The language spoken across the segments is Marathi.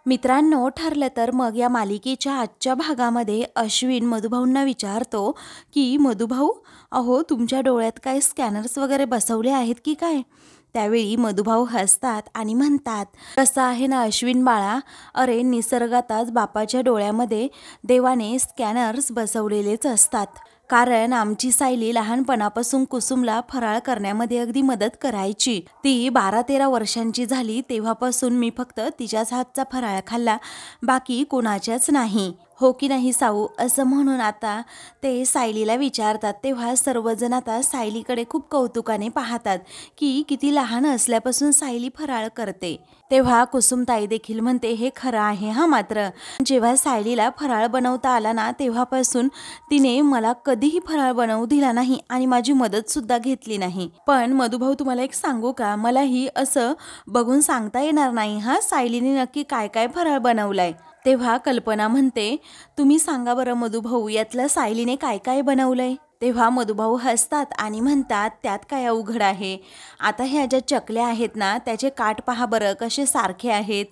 मित्रांनो, ठरलं तर मग या मालिकेच्या आजच्या भागामध्ये अश्विन मधुभाऊंना विचारतो की मधुभाऊ, अहो तुमच्या डोळ्यात काय स्कॅनर्स वगैरे बसवले आहेत की काय? त्यावेळी मधुभाऊ हसतात आणि म्हणतात, कसं आहे ना अश्विन बाळा, अरे निसर्गातच बापाच्या डोळ्यामध्ये देवाने स्कॅनर्स बसवलेलेच असतात. कारण आमची सायली लहानपणापासून कुसुमला फराळ करण्यामध्ये अगदी मदत करायची. ती 12-13 वर्षांची झाली तेव्हापासून मी फक्त तिच्याच हातचा फराळ खाल्ला, बाकी कोणाच्याच नाही. हो की नाही साऊ? असं म्हणून आता ते सायलीला विचारतात. तेव्हा सर्वजण आता सायलीकडे खूप कौतुकाने पाहतात की किती लहान असल्यापासून सायली फराळ करते. तेव्हा कुसुमताई देखील म्हणते, हे खरं आहे हा. मात्र जेव्हा सायलीला फराळ बनवता आला ना तेव्हापासून तिने मला कधीही फराळ बनवू दिला नाही आणि माझी मदत सुद्धा घेतली नाही. पण मधुभाऊ, तुम्हाला एक सांगू का, मलाही असं बघून सांगता येणार नाही हा सायलीने नक्की काय काय फराळ बनवलाय. तेव्हा कल्पना म्हणते, तुम्ही सांगा बरं मधुभाऊ, यातलं सायलीने काय काय बनवलंय? तेव्हा मधुभाऊ हसतात आणि म्हणतात, त्यात काय अवघड आहे. आता ह्या ज्या चकल्या आहेत ना त्याचे काठ पहा बरं कसे सारखे आहेत.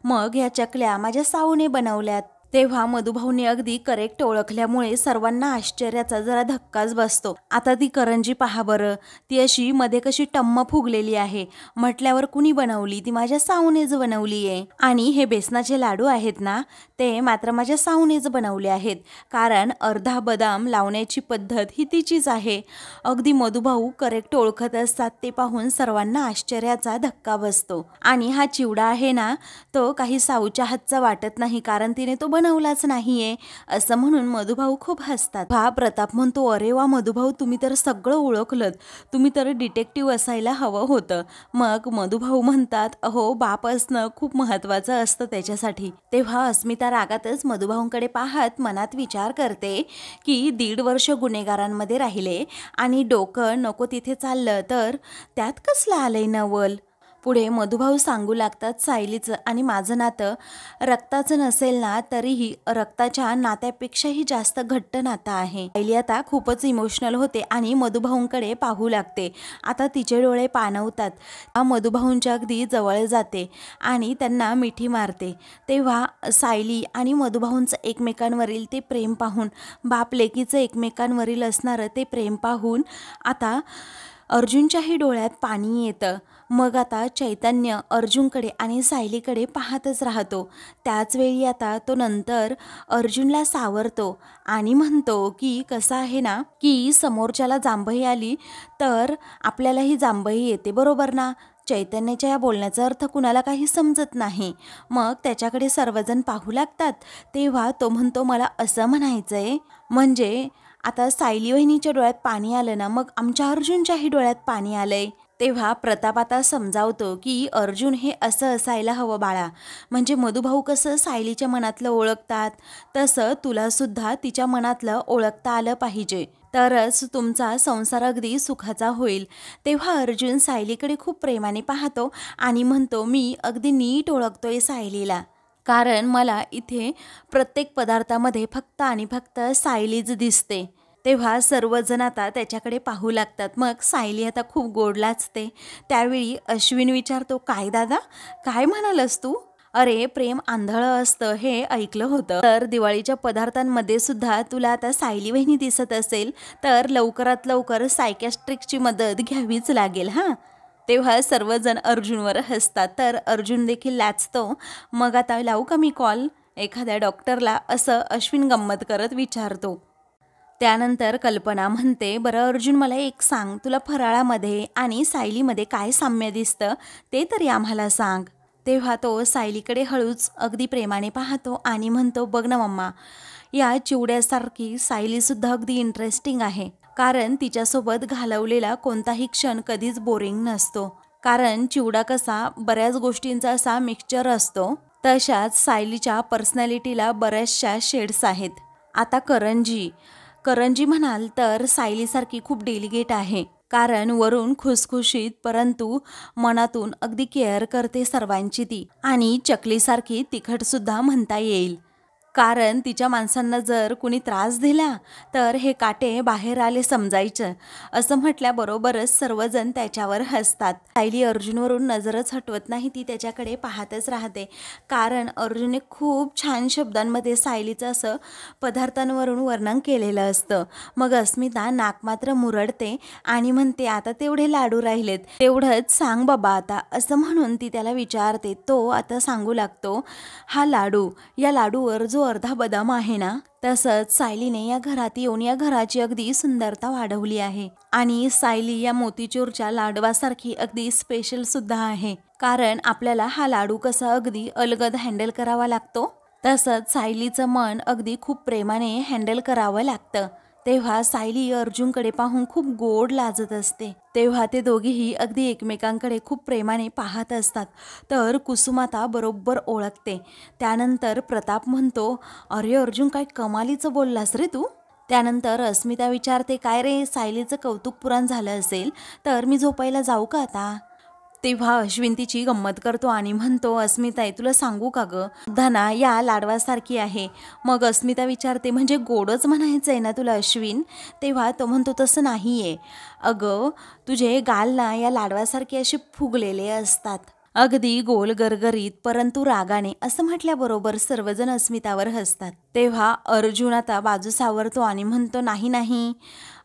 मग ह्या चकल्या माझ्या साऊने बनवल्यात. तेव्हा मधुभाऊने अगदी करेक्ट ओळखल्यामुळे सर्वांना आश्चर्याचा जरा धक्काच बसतो. आता ती करंजी पहा बरं, ती अशी मध्ये कशी टम्म फुगलेली आहे. म्हटल्यावर कुणी बनवली? ती माझ्या साऊनेच बनवली आहे. आणि हे बेसनाचे लाडू आहेत ना, ते मात्र माझ्या साऊनेच बनवले आहेत. कारण अर्धा बदाम लावण्याची पद्धत ही तिचीच आहे. अगदी मधुभाऊ करेक्ट ओळखत असतात ते पाहून सर्वांना आश्चर्याचा धक्का बसतो. आणि हा चिवडा आहे ना, तो काही साऊच्या हातचा वाटत नाही, कारण तिने तो बनवलाच नाहीये. असं म्हणून मधुभाऊ खूप हसतात. प्रताप म्हणतो, अरे वा मधुभाऊ, तुम्ही तर सगळं ओळखलत, तुम्ही तर डिटेक्टिव्ह असायला हवं होतं. मग मधुभाऊ म्हणतात, अहो बाप असणं खूप महत्वाचं असतं त्याच्यासाठी. तेव्हा अस्मिता रागातच मधुभाऊंकडे पाहत मनात विचार करते की 1.5 वर्ष गुन्हेगारांमध्ये राहिले आणि डोकं नको तिथे चाललं तर त्यात कसलं आलंय नवल. पुढे मधुभाऊ सांगू लागतात, सायलीचं आणि माझं नातं रक्ताचं नसेल ना तरीही रक्ताच्या नात्यापेक्षाही जास्त घट्ट नातं आहे. सायली आता खूपच इमोशनल होते आणि मधुभाऊंकडे पाहू लागते. आता तिचे डोळे पाणवतात. मधुभाऊंच्या अगदी जवळ जाते आणि त्यांना मिठी मारते. तेव्हा सायली आणि मधुभाऊंचं एकमेकांवरील ते प्रेम पाहून, बाप लेकीचं एकमेकांवरील असणारं ते प्रेम पाहून आता अर्जुनच्याही डोळ्यात पाणी येतं. मग आता चैतन्य अर्जुनकडे आणि सायलीकडे पाहतच राहतो. त्याच वेळी आता तो नंतर अर्जुनला सावरतो आणि म्हणतो की कसं आहे ना, की समोरच्याला जांभई आली तर आपल्यालाही जांभई येते, बरोबर ना? चैतन्याच्या या बोलण्याचा अर्थ कुणाला काही समजत नाही. मग त्याच्याकडे सर्वजण पाहू लागतात. तेव्हा तो म्हणतो, मला असं म्हणायचंय, म्हणजे आता सायली वहिनीच्या डोळ्यात पाणी आलं ना, मग आमच्या अर्जुनच्याही डोळ्यात पाणी आलंय. तेव्हा प्रताप आता समजावतो की अर्जुन हे असं असायला हवं बाळा, म्हणजे मधुभाऊ कसं सायलीच्या मनातलं ओळखतात तसं तुला सुद्धा तिच्या मनातलं ओळखता आलं पाहिजे, तरच तुमचा संसार अगदी सुखाचा होईल. तेव्हा अर्जुन सायलीकडे खूप प्रेमाने पाहतो आणि म्हणतो, मी अगदी नीट ओळखतोय सायलीला, कारण मला इथे प्रत्येक पदार्थामध्ये फक्त आणि फक्त सायलीच दिसते. तेव्हा सर्वजण आता त्याच्याकडे पाहू लागतात. मग सायली आता खूप गोड लाजते. त्यावेळी अश्विन विचारतो, काय दादा, काय म्हणालस तू? अरे प्रेम आंधळं असतं हे ऐकलं होतं. तर दिवाळीच्या पदार्थांमध्ये सुद्धा तुला आता सायली वहिनी दिसत असेल तर लवकरात लवकर सायकॅस्ट्रिकची मदत घ्यावीच लागेल हां. तेव्हा सर्वजण अर्जुनवर हसतात. तर अर्जुन देखील लाजतो. मग आता लावू का मी कॉल एखाद्या डॉक्टरला, असं अश्विन गंमत करत विचारतो. त्यानंतर कल्पना म्हणते, बरं अर्जुन मला एक सांग, तुला फराळामध्ये आणि सायलीमध्ये काय साम्य दिसतं ते तरी आम्हाला सांग. तेव्हा तो सायलीकडे हळूच अगदी प्रेमाने पाहतो आणि म्हणतो, बघ ना मम्मा, या चिवड्यासारखी सायलीसुद्धा अगदी इंटरेस्टिंग आहे. कारण तिच्यासोबत घालवलेला कोणताही क्षण कधीच बोरिंग नसतो. कारण चिवडा कसा बऱ्याच गोष्टींचा असा मिक्सचर असतो, तशाच सायलीच्या पर्सनॅलिटीला बऱ्याचशा शेड्स आहेत. आता करंजी म्हणाल तर सायलीसारखी खूप डेलिकेट आहे, कारण वरून खुसखुशीत परंतु मनातून अगदी केअर करते सर्वांची ती. आणि चकलीसारखी तिखट सुद्धा म्हणता येईल. कारण तिच्या माणसांना जर कुणी त्रास दिला तर हे काटे बाहेर आले समजायचं. असं म्हटल्याबरोबरच सर्वजण त्याच्यावर हसतात. सायली अर्जुनवरून नजरच हटवत नाही, ती त्याच्याकडे पाहतच राहते. कारण अर्जुनने खूप छान शब्दांमध्ये सायलीचं असं पदार्थांवरून वर्णन केलेलं असतं. मग अस्मिता नाक मात्र मुरडते आणि म्हणते, आता तेवढे लाडू राहिलेत, तेवढंच सांग बाबा आता, असं म्हणून ती त्याला विचारते. तो आता सांगू लागतो, हा लाडू, या लाडूवर जो अर्धा बदाम आहे ना, तसंच सायलीने या घरात येऊन या घराची अगदी सुंदरता वाढवली आहे. आणि सायली या मोतीचूरच्या लाडवासारखी अगदी स्पेशल सुद्धा आहे. कारण आपल्याला हा लाडू कसा अगदी अलगद हँडल करावा लागतो, तसंच सायलीचं मन अगदी खूप प्रेमाने हँडल करावं लागतं. तेव्हा सायली अर्जुनकडे पाहून खूप गोड लाजत असते. तेव्हा ते दोघेही अगदी एकमेकांकडे खूप प्रेमाने पाहत असतात. तर कुसुमाता बरोबर ओळखते. त्यानंतर प्रताप म्हणतो, अरे अर्जुन, काय कमालीचं बोललास रे तू. त्यानंतर अस्मिता विचारते, काय रे, सायलीचं कौतुक पुराण झालं असेल तर मी झोपायला जाऊ का आता. तेव्हा अश्विन तिची गंमत करतो आणि म्हणतो, अस्मिताई, तुला सांगू का ग, धना या लाडवासारखी आहे. मग अस्मिता विचारते, म्हणजे गोडच म्हणायचं आहे ना तुला अश्विन. तेव्हा तो म्हणतो, तसं नाही आहे अगं, तुझे गाल ना या लाडवासारखे असे फुगलेले असतात, अगदी गोल गरगरीत परंतु रागाने. असं म्हटल्याबरोबर सर्वजण अस्मितावर हसतात. तेव्हा अर्जुन आता बाजू सावरतो आणि म्हणतो, नाही नाही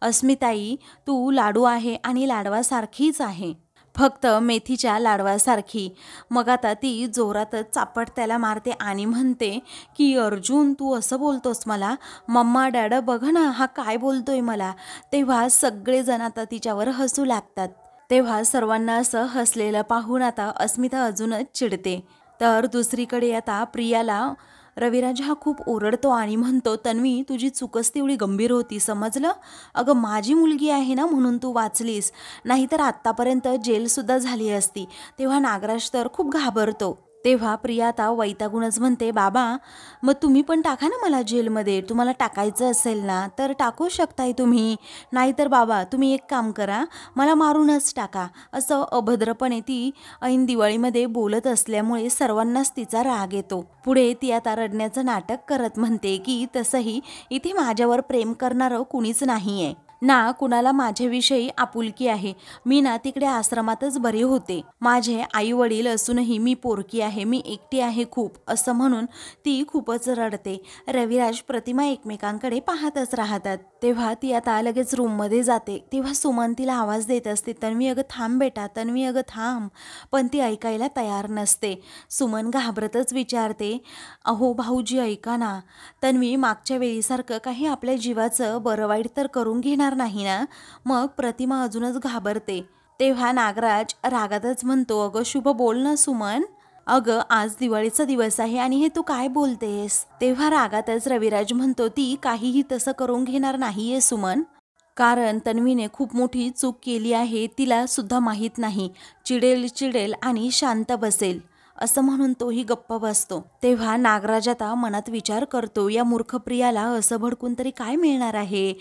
अस्मिताई, तू लाडू आहे आणि लाडवासारखीच आहे, फक्त मेथीच्या लाडवासारखी. मग आता ती जोरातच चापट त्याला मारते आणि म्हणते की, अर्जुन, तू असं बोलतोस मला, मम्मा डॅड बघ ना हा काय बोलतोय मला. तेव्हा सगळेजण आता तिच्यावर हसू लागतात. तेव्हा सर्वांना असं हसलेलं पाहून आता अस्मिता अजूनच चिडते. तर दुसरीकडे आता प्रियाला रविराज हा खूप ओरडतो आणि म्हणतो, तन्वी, तुझी चूकच तेवढी गंभीर होती, समजलं. अगं, माझी मुलगी आहे ना म्हणून तू वाचलीस, नाहीतर आत्तापर्यंत जेलसुद्धा झाली असती. तेव्हा नागराज तर खूप घाबरतो. तेव्हा प्रिया आता वैतागूनच म्हणते, बाबा मग तुम्ही पण टाका ना मला जेलमध्ये, तुम्हाला टाकायचं असेल ना तर टाकू शकताय तुम्ही, नाहीतर बाबा तुम्ही एक काम करा, मला मारूनच टाका. असं अभद्रपणे ती ऐन दिवाळीमध्ये बोलत असल्यामुळे सर्वांनाच तिचा राग येतो. पुढे ती आता रडण्याचं नाटक करत म्हणते की, तसंही इथे माझ्यावर प्रेम करणारं कुणीच नाही आहे ना, कुणाला माझ्याविषयी आपुलकी आहे. मी ना तिकडे आश्रमातच बरी होते, माझे आई वडील असूनही मी पोरकी आहे, मी एकटी आहे खूप, असं म्हणून ती खूपच रडते. रविराज प्रतिमा एकमेकांकडे पाहतच राहतात. तेव्हा ती आता लगेच रूममध्ये जाते. तेव्हा सुमन तिला आवाज देत असते, तन्वी अगं थांब बेटा, तन्वी अगं थांब. पण ती ऐकायला तयार नसते. सुमन घाबरतच विचारते, अहो भाऊजी ऐका ना, तन्वी मागच्या वेळीसारखं काही आपल्या जीवाचं बरं वाईट तर करून घेणार नाही ना. मग प्रतिमा अजूनच घाबरते. तेव्हा नागराज रागातच म्हणतो, अगं शुभ बोल ना सुमन, अगं आज दिवाळीचा दिवस आहे आणि हे तू काय बोलतेस. तेव्हा रागातच रविराज म्हणतो, ती काहीही तसं करून घेणार नाहीये सुमन, कारण तन्वीने खूप मोठी चूक केली आहे, तिला सुद्धा माहीत नाही, चिडेल आणि शांत बसेल, असं म्हणून तोही गप्प बसतो. तेव्हा नागराज आता मनात विचार करतो, या मूर्ख प्रियाला असं भडकून तरी काय मिळणार आहे.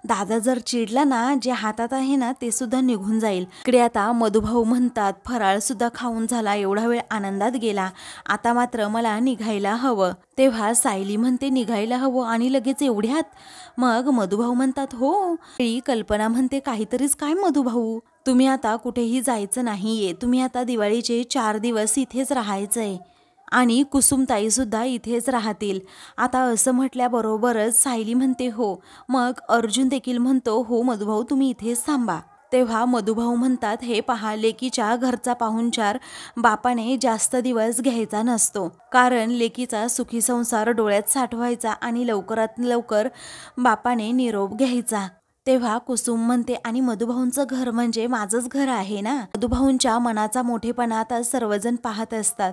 दादा जर चिडला ना, जे हातात आहे ना ते सुद्धा निघून जाईल. इकडे आता मधुभाऊ म्हणतात, फराळ सुद्धा खाऊन झाला, एवढा वेळ आनंदात गेला, आता मात्र मला निघायला हवं. तेव्हा सायली म्हणते, निघायला हवं आणि लगेच एवढ्यात. मग मधुभाऊ म्हणतात, हो. कल्पना म्हणते, काहीतरीच काय मधुभाऊ, तुम्ही आता कुठेही जायचं नाहीये, तुम्ही आता दिवाळीचे 4 दिवस इथेच राहायचंय आणि कुसुमताई सुद्धा इथेच राहतील. आता असं म्हटल्याबरोबरच सायली म्हणते, हो. मग अर्जुन देखील म्हणतो, हो मधुभाऊ, तुम्ही इथेच थांबा. तेव्हा मधुभाऊ म्हणतात, हे पहा, लेकीच्या घरचा पाहुणचार बापाने जास्त दिवस घ्यायचा नसतो, कारण लेकीचा सुखी संसार डोळ्यात साठवायचा आणि लवकरात लवकर बापाने निरोप घ्यायचा. तेव्हा कुसुम म्हणते, आणि मधुभाऊंचं घर म्हणजे माझंच घर आहे ना. मधुभाऊंच्या मनाचा मोठेपणा आता सर्वजण पाहत असतात.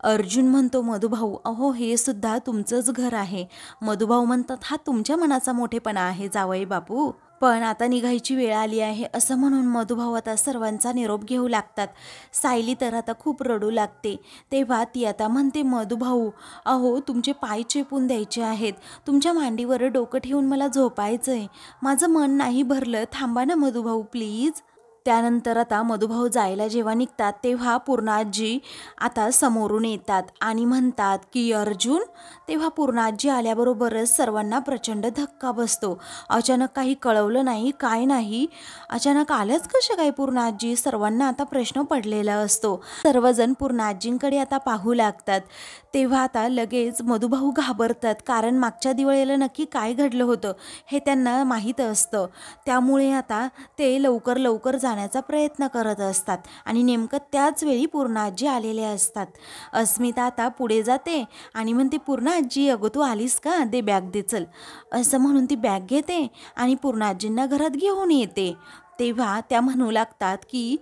अर्जुन म्हणतो, मधुभाऊ, अहो हे सुद्धा तुमचंच घर आहे. मधुभाऊ म्हणतात, हा तुमच्या मनाचा मोठेपणा आहे जावई बापू, पण आता निघायची वेळ आली आहे, असं म्हणून मधुभाऊ आता सर्वांचा निरोप घेऊ लागतात. सायली तर आता खूप रडू लागते. तेव्हा ती आता म्हणते, मधुभाऊ, अहो तुमचे पाय चेपून द्यायचे आहेत, तुमच्या मांडीवर डोकं ठेवून मला झोपायचंय, माझं मन नाही भरलं, थांबा ना मधुभाऊ प्लीज. त्यानंतर आता मधुभाऊ जायला जेव्हा निघतात तेव्हा पूर्णाजी आता समोरून येतात आणि म्हणतात की अर्जुन. तेव्हा पूर्णाजी आल्याबरोबरच सर्वांना प्रचंड धक्का बसतो. अचानक काही कळवलं नाही, काय नाही, अचानक आलंच कशा काय पूर्णाजी, सर्वांना आता प्रश्न पडलेला असतो. सर्वजण पूर्णाजींकडे आता पाहू लागतात. तेव्हा आता लगेच मधुभाऊ घाबरतात, कारण मागच्या दिवाळीला नक्की काय घडलं होतं हे त्यांना माहीत असतं. त्यामुळे आता ते लवकर लवकर जाण्याचा प्रयत्न करत असतात आणि नेमकं त्याच वेळी पूर्णाजी आलेले असतात. अस्मिता आता पुढे जाते आणि म्हणते, पूर्णाजी अगं तू आलीस का, दे बॅग दे चल, असं म्हणून ती बॅग घेते आणि पूर्णाजींना घरात घेऊन येते. तेव्हा त्या म्हणू लागतात की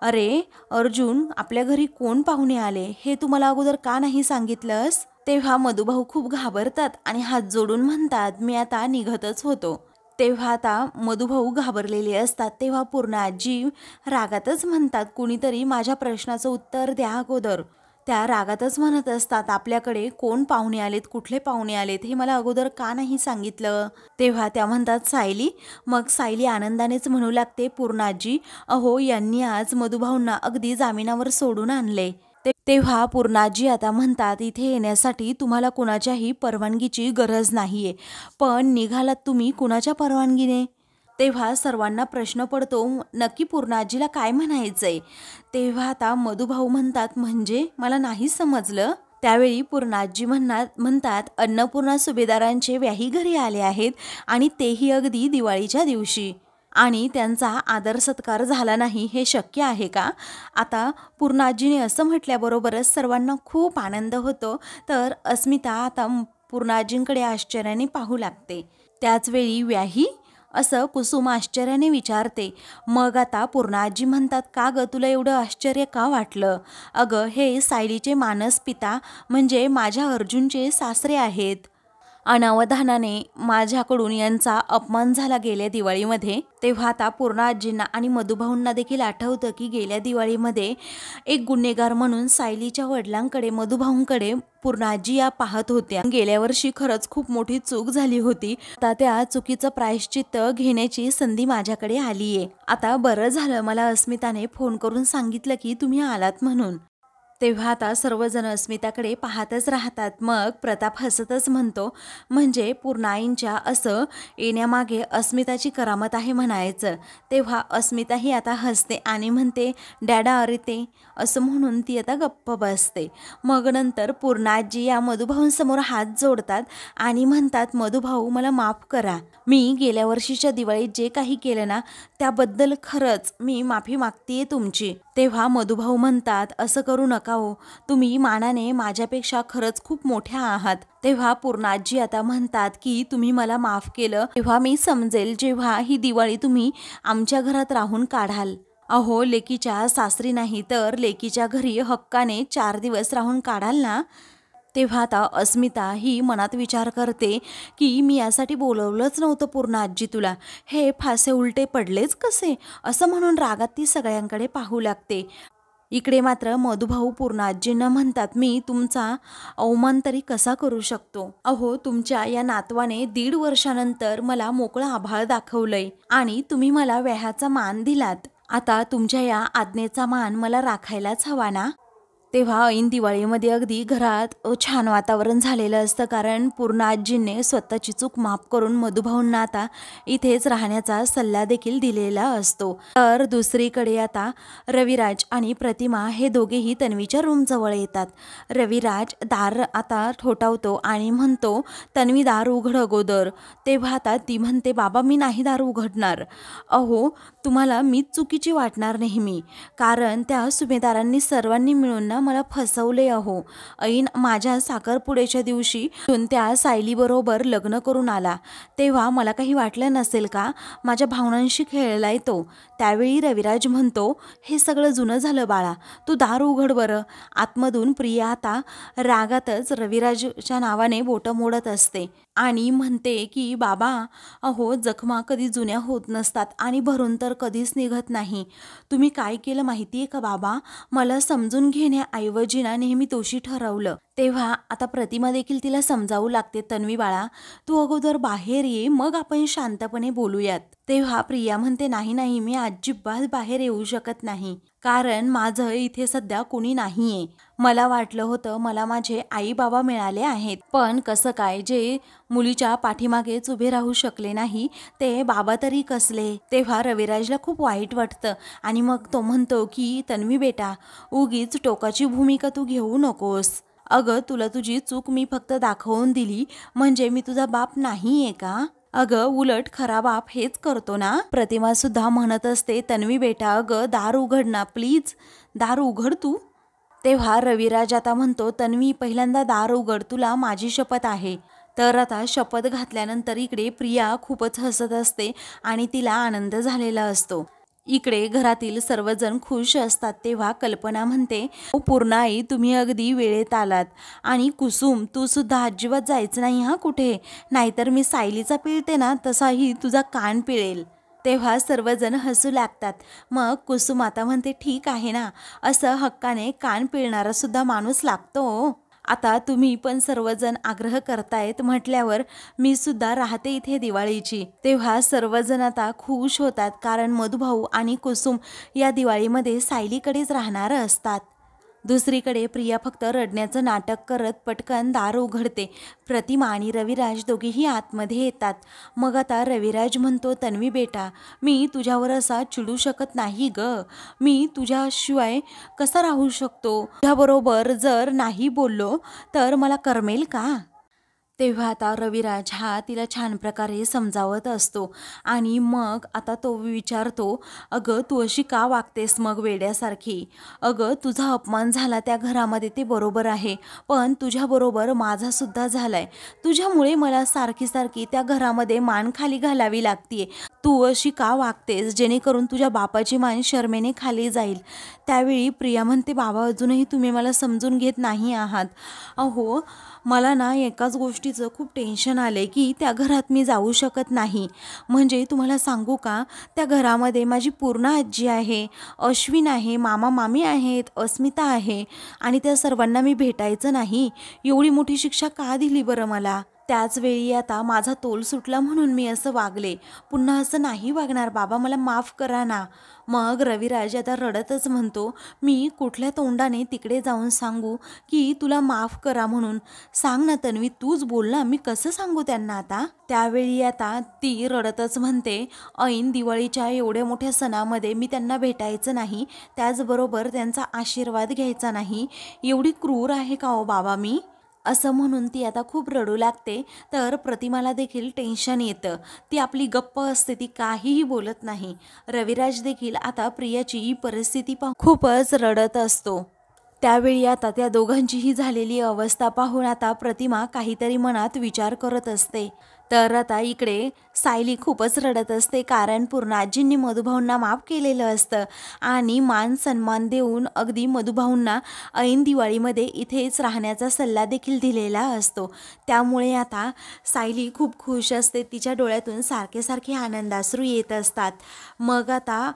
अरे अर्जुन, आपल्या घरी कोण पाहुणे आले हे तू मला अगोदर का नाही सांगितलंस. तेव्हा मधुभाऊ खूप घाबरतात आणि हात जोडून म्हणतात, मी आता निघतच होतो. तेव्हा आता मधुभाऊ घाबरलेले असतात. तेव्हा पूर्णाजी रागातच म्हणतात, कुणीतरी माझ्या प्रश्नाचं उत्तर द्या अगोदर. त्या रागातच म्हणत असतात, आपल्याकडे कोण पाहुणे आलेत, कुठले पाहुणे आलेत हे मला अगोदर का नाही सांगितलं. तेव्हा त्या म्हणतात सायली. मग सायली आनंदानेच म्हणू लागते, पूर्णाजी अहो यांनी आज मधुभाऊंना अगदी जामिनावर सोडून आणले. तेव्हा पूर्णाजी आता म्हणतात, इथे येण्यासाठी तुम्हाला कुणाच्याही परवानगीची गरज नाहीये, पण निघालात तुम्ही कुणाच्या परवानगीने. तेव्हा सर्वांना प्रश्न पडतो, नक्की पूर्णाजीला काय म्हणायचंय. तेव्हा आता मधुभाऊ म्हणतात, म्हणजे मला नाही समजलं. त्यावेळी पूर्णाजी म्हणतात अन्नपूर्णा सुभेदारांचे व्याही घरी आले आहेत आणि तेही अगदी दिवाळीच्या दिवशी, आणि त्यांचा आदर सत्कार झाला नाही हे शक्य आहे का. आता पूर्णाजीने असं म्हटल्याबरोबरच सर्वांना खूप आनंद होतो. तर अस्मिता आता पूर्णाजींकडे आश्चर्याने पाहू लागते. त्याचवेळी व्याही, असं कुसुम आश्चर्याने विचारते. मग आता पूर्णाजी म्हणतात, का ग तुला एवढं आश्चर्य का वाटलं. अगं हे सायलीचे मानस पिता म्हणजे माझ्या अर्जुनचे सासरे आहेत. अनावधानाने माझ्याकडून यांचा अपमान झाला गेल्या दिवाळीमध्ये. तेव्हा आता पूर्णाजींना आणि मधुभाऊंना देखील आठवतं की गेल्या दिवाळीमध्ये एक गुन्हेगार म्हणून सायलीच्या वडिलांकडे, मधुभाऊंकडे पूर्णाजी या पाहत होत्या. गेल्या वर्षी खरंच खूप मोठी चूक झाली होती. आता त्या चुकीचं प्रायश्चित्त घेण्याची संधी माझ्याकडे आलीये. आता बरं झालं मला अस्मिताने फोन करून सांगितलं की तुम्ही आलात म्हणून. तेव्हा आता सर्वजण अस्मिताकडे पाहतच राहतात. मग प्रताप हसतच म्हणतो, म्हणजे पूर्णाईंच्या असं येण्यामागे अस्मिताची करामत आहे म्हणायचं. तेव्हा अस्मिताही आता हसते आणि म्हणते, डॅडा अरे ते, असं म्हणून ती आता गप्प बसते. मग नंतर पूर्णाजी या मधुभाऊंसमोर हात जोडतात आणि म्हणतात, मधुभाऊ मला माफ करा. मी गेल्या वर्षीच्या दिवाळीत जे काही केलं ना त्याबद्दल खरंच मी माफी मागतेय तुमची. तेव्हा मधुभाऊ म्हणतात, असं करू नका हो, तुम्ही मानाने माझ्यापेक्षा खरंच खूप मोठ्या आहात. तेव्हा पूर्णाजी आता म्हणतात की तुम्ही मला माफ केलं तेव्हा मी समजेल जेव्हा ही दिवाळी तुम्ही आमच्या घरात राहून काढाल. अहो लेकीच्या सासरी नाही तर लेकीच्या घरी हक्काने 4 दिवस राहून काढाल ना. तेव्हा आता अस्मिता ही मनात विचार करते की मी यासाठी बोलवलंच नव्हतं पूर्णाजी तुला, हे फासे उलटे पडलेच कसे, असं म्हणून रागात ती सगळ्यांकडे पाहू लागते. इकडे मात्र मधुभाऊ पूर्णाजींना म्हणतात, मी तुमचा अवमान तरी कसा करू शकतो. अहो तुमच्या या नातवाने 1.5 वर्षानंतर मला मोकळं आभाळ दाखवलंय आणि तुम्ही मला व्याहाचा मान दिलात. आता तुमच्या या आज्ञेचा मान मला राखायलाच हवा ना. तेव्हा ऐन दिवाळीमध्ये अगदी घरात छान वातावरण झालेलं असतं, कारण पूर्णाजींनी स्वतःची चूक माफ करून मधुभाऊंना आता इथेच राहण्याचा सल्ला देखील दिलेला असतो. तर दुसरीकडे आता रविराज आणि प्रतिमा हे दोघेही तन्वीच्या रूमजवळ येतात. रविराज दार आता ठोठावतो आणि म्हणतो, तन्वी दार उघड अगोदर. तेव्हा आता ती म्हणते, बाबा मी नाही दार उघडणार. अहो तुम्हाला मीच चुकीची वाटणार नेहमी, कारण त्या सुभेदारांनी सर्वांनी मिळून ना मला फसवले. अहो ऐन माझ्या साखरपुड्याच्या दिवशी त्या सायलीबरोबर लग्न करून आला, तेव्हा मला काही वाटलं नसेल का, माझ्या भावनांशी खेळलाय तो. त्यावेळी रविराज म्हणतो, हे सगळं जुनं झालं बाळा, तू दार उघड बरं. आतमधून प्रिया आता रागातच रविराजच्या नावाने बोटं मोडत असते आणि म्हणते की बाबा अहो जखमा कधी जुन्या होत नसतात आणि भरून तर कधीच निघत नाही. तुम्ही काय केलं माहिती आहे का बाबा, मला समजून घेण्याऐवजी ना नेहमी दोषी ठरवलं. तेव्हा आता प्रतिमा देखील तिला समजावू लागते, तन्वी बाळा तू अगोदर बाहेर ये, मग आपण शांतपणे बोलूयात. तेव्हा प्रिया म्हणते, नाही नाही, मी अजिबात बाहेर येऊ शकत नाही, कारण माझं इथे सध्या कोणी नाहीये. मला वाटलं होतं मला माझे आई बाबा मिळाले आहेत, पण कसं काय, जे मुलीच्या पाठीमागेच उभे राहू शकले नाही ते बाबा तरी कसले. तेव्हा रविराजला खूप वाईट वाटतं आणि मग तो म्हणतो की तन्वी बेटा, उगीच टोकाची भूमिका तू घेऊ नकोस. अगं तुला तुझी चूक मी फक्त दाखवून दिली म्हणजे मी तुझा बाप नाहीये का? अगं उलट खरा बाप हेच करतो ना. प्रतिमा सुद्धा म्हणत असते, तन्वी बेटा अगं दार उघड ना प्लीज, दार उघड तू. तेव्हा रविराज आता म्हणतो, तन्वी पहिल्यांदा दार उघड, तुला माझी शपथ आहे. तर आता शपथ घातल्यानंतर इकडे प्रिया खूपच हसत असते आणि तिला आनंद झालेला असतो. इकडे घरातील सर्वजण खुश असतात. तेव्हा कल्पना म्हणते, पूर्ण आई तुम्ही अगदी वेळेत आलात. आणि कुसुम तू सुद्धा अजिबात जायचं नाही हा कुठे, नाहीतर मी सायलीचा पिळते ना तसाही तुझा कान पिळेल. तेव्हा सर्वजण हसू लागतात. मग कुसुम आता म्हणते, ठीक आहे ना, असं हक्काने कान पिळणारा सुद्धा माणूस लागतो. आता तुम्ही पण सर्वजण आग्रह करतायत म्हटल्यावर मी सुद्धा राहते इथे दिवाळीची. तेव्हा सर्वजण आता खुश होतात, कारण मधुभाऊ आणि कुसुम या दिवाळीमध्ये सायलीकडेच राहणार असतात. दुसरीकडे प्रिया फक्त रडण्याचं नाटक करत पटकन दार उघडते. प्रतिमा आणि रविराज दोघेही आतमध्ये येतात. मग आता रविराज म्हणतो, तन्वी बेटा मी तुझ्यावर असा चिडू शकत नाही ग, मी तुझ्याशिवाय कसा राहू शकतो, तुझ्याबरोबर जर नाही बोललो तर मला करमेल का? तेव्हा आता रविराज हा तिला छान प्रकारे समजावत असतो आणि मग आता तो विचारतो, अगं तू अशी का वागतेस मग वेड्यासारखी? अगं तुझा अपमान झाला त्या घरामध्ये ते बरोबर आहे, पण तुझ्याबरोबर माझासुद्धा झालाय. तुझ्यामुळे मला सारखी सारखी त्या घरामध्ये मान खाली घालावी लागतीये. तू अशी का वागतेस जेणेकरून तुझ्या बापाची मान शरमेने खाली जाईल. त्यावेळी प्रिया म्हणते, बाबा अजूनही तुम्ही मला समजून घेत नाही आहात. अहो मला ना एकाच गोष्टीचं खूप टेन्शन आलंय की त्या घरात मी जाऊ शकत नाही. म्हणजे तुम्हाला सांगू का, त्या घरामध्ये माझी पूर्ण आजी आहे, अश्विन आहे, मामा मामी आहेत, अस्मिता आहे आणि त्या सर्वांना मी भेटायचं नाही. एवढी मोठी शिक्षा का दिली बरं मला? त्याच वेळी आता माझा तोल सुटला म्हणून मी असं वागले, पुन्हा असं नाही वागणार बाबा, मला माफ करा ना. मग रविराज आता रडतच म्हणतो, मी कुठल्या तोंडाने तिकडे जाऊन सांगू की तुला माफ करा म्हणून? सांग ना तन्वी, तूच बोल ना, मी कसं सांगू त्यांना आता? त्यावेळी आता ती रडतच म्हणते, ऐन दिवाळीच्या एवढ्या मोठ्या सणामध्ये मी त्यांना भेटायचं नाही, त्याचबरोबर त्यांचा आशीर्वाद घ्यायचा नाही, एवढी क्रूर आहे का हो बाबा मी? असं म्हणून ती आता खूप रडू लागते. तर प्रतिमाला देखील टेन्शन येतं, ती आपली गप्प असते, ती काहीही बोलत नाही. रविराज देखील आता प्रियाची परिस्थिती पाहून खूपच रडत असतो. त्यावेळी आता त्या दोघांचीही झालेली अवस्था पाहून आता प्रतिमा काहीतरी मनात विचार करत असते. तर आता इकडे सायली खूपच रडत असते, कारण पूर्णाजींनी मधुभाऊंना माफ केलेलं असतं आणि मान सन्मान देऊन अगदी मधुभाऊंना ऐन दिवाळीमध्ये इथेच राहण्याचा सल्ला देखील दिलेला असतो. त्यामुळे आता सायली खूप खुश असते, तिच्या डोळ्यातून सारखे सारखे आनंदाश्रू येत असतात. मग आता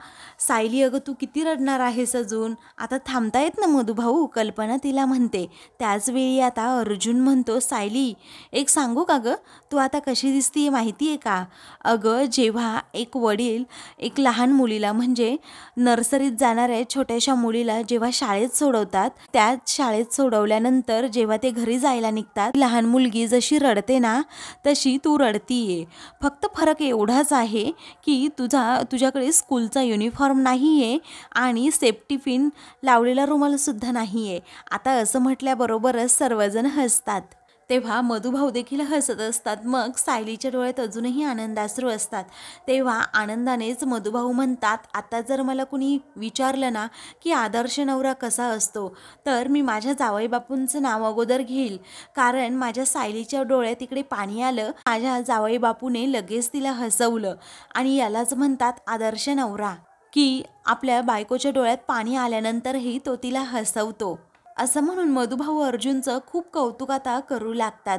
सायली, अगं तू किती रडणार आहेस अजून, आता थांबतायत ना मधुभाऊ, कल्पना तिला म्हणते. त्याचवेळी आता अर्जुन म्हणतो, सायली एक सांगू का गं, तू आता कशी दिसतीये माहिती आहे का? अगं जेव्हा एक वडील एक लहान मुलीला, म्हणजे नर्सरीत जाणाऱ्या छोट्याशा मुलीला जेव्हा शाळेत सोडवतात, त्याच शाळेत सोडवल्यानंतर जेव्हा ते घरी जायला निघतात, लहान मुलगी जशी रडते ना तशी तू रडतीये. फक्त फरक एवढाच आहे की तुझ्याकडे स्कूलचा युनिफॉर्म नाही आहे आणि सेफ्टी पिन लावलेला रुमालसुद्धा नाही आहे. आता असं म्हटल्याबरोबरच सर्वजण हसतात. तेव्हा मधुभाऊ देखील हसत असतात. मग सायलीच्या डोळ्यात अजूनही आनंदाश्रू असतात. तेव्हा आनंदानेच मधुभाऊ म्हणतात, आता जर मला कुणी विचारलं ना की आदर्श नवरा कसा असतो, तर मी माझ्या जावईबापूंचं नाव अगोदर घेईल, कारण माझ्या सायलीच्या डोळ्यात इकडे पाणी आलं, माझ्या जावईबापूने लगेच तिला हसवलं आणि यालाच म्हणतात आदर्श नवरा, की आपल्या बायकोच्या डोळ्यात पाणी आल्यानंतरही तो तिला हसवतो. असं म्हणून मधुभाऊ अर्जुनचं खूप कौतुक आता करू लागतात.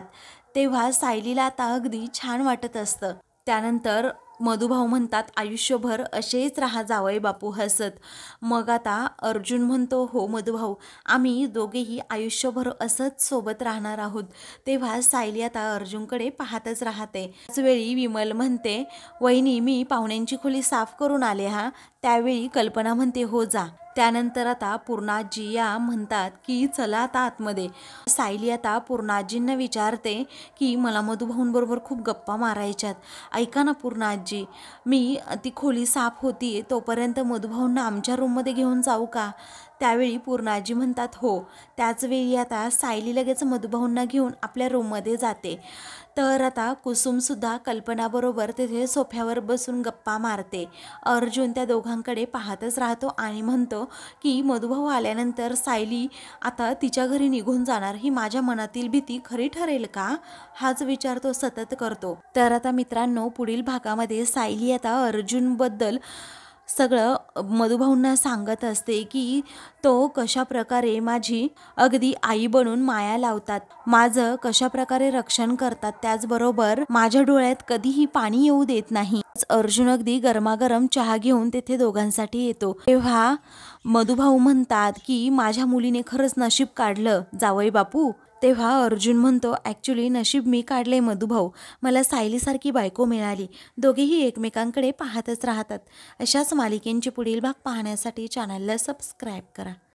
तेव्हा सायलीला आता अगदी छान वाटत असतं. त्यानंतर मधुभाऊ म्हणतात, आयुष्यभर असेच राहा जावई बापू हसत. मग आता अर्जुन म्हणतो, हो मधुभाऊ, आम्ही दोघेही आयुष्यभर असंच सोबत राहणार आहोत. तेव्हा सायली आता अर्जुनकडे पाहतच राहते. त्याचवेळी विमल म्हणते, वहिनी मी पाहुण्यांची खोली साफ करून आले हा. त्यावेळी कल्पना म्हणते, हो जा. त्यानंतर आता पूर्णाजी या म्हणतात की चला आता आतमध्ये. सायली आता पूर्णाजींना विचारते की मला मधुभाऊंबरोबर खूप गप्पा मारायच्यात. ऐका ना पूर्णाजी, मी ती खोली साफ होती तोपर्यंत मधुभाऊंना आमच्या रूममध्ये घेऊन जाऊ का? त्यावेळी पूर्णाजी म्हणतात, हो. त्याचवेळी आता सायली लगेच मधुभाऊंना घेऊन आपल्या रूममध्ये जाते. तर आता कुसुमसुद्धा कल्पनाबरोबर तिथे सोफ्यावर बसून गप्पा मारते. अर्जुन त्या दोघांकडे पाहतच राहतो आणि म्हणतो की मधुभाऊ आल्यानंतर सायली आता तिच्या घरी निघून जाणार, ही माझ्या मनातील भीती खरी ठरेल का? हाच विचार तो सतत करतो. तर आता मित्रांनो, पुढील भागामध्ये सायली आता अर्जुनबद्दल सगळं मधुभाऊंना सांगत असते की तो कशा प्रकारे माझी अगदी आई बनून माया लावतात, माझं कशा प्रकारे रक्षण करतात, त्याचबरोबर माझ्या डोळ्यात कधीही पाणी येऊ देत नाही. अर्जुन अगदी गरमागरम चहा घेऊन तेथे दोघांसाठी येतो. तेव्हा मधुभाऊ म्हणतात की माझ्या मुलीने खरंच नशीब काढलं जावई बापू. तेव्हा अर्जुन म्हणतो, ॲक्च्युली नशीब मी काढले मधुभाऊ, मला सायलीसारखी बायको मिळाली. दोघेही एकमेकांकडे पाहतच राहतात. अशाच मालिकेंचे पुढील भाग पाहण्यासाठी चॅनलला सबस्क्राईब करा.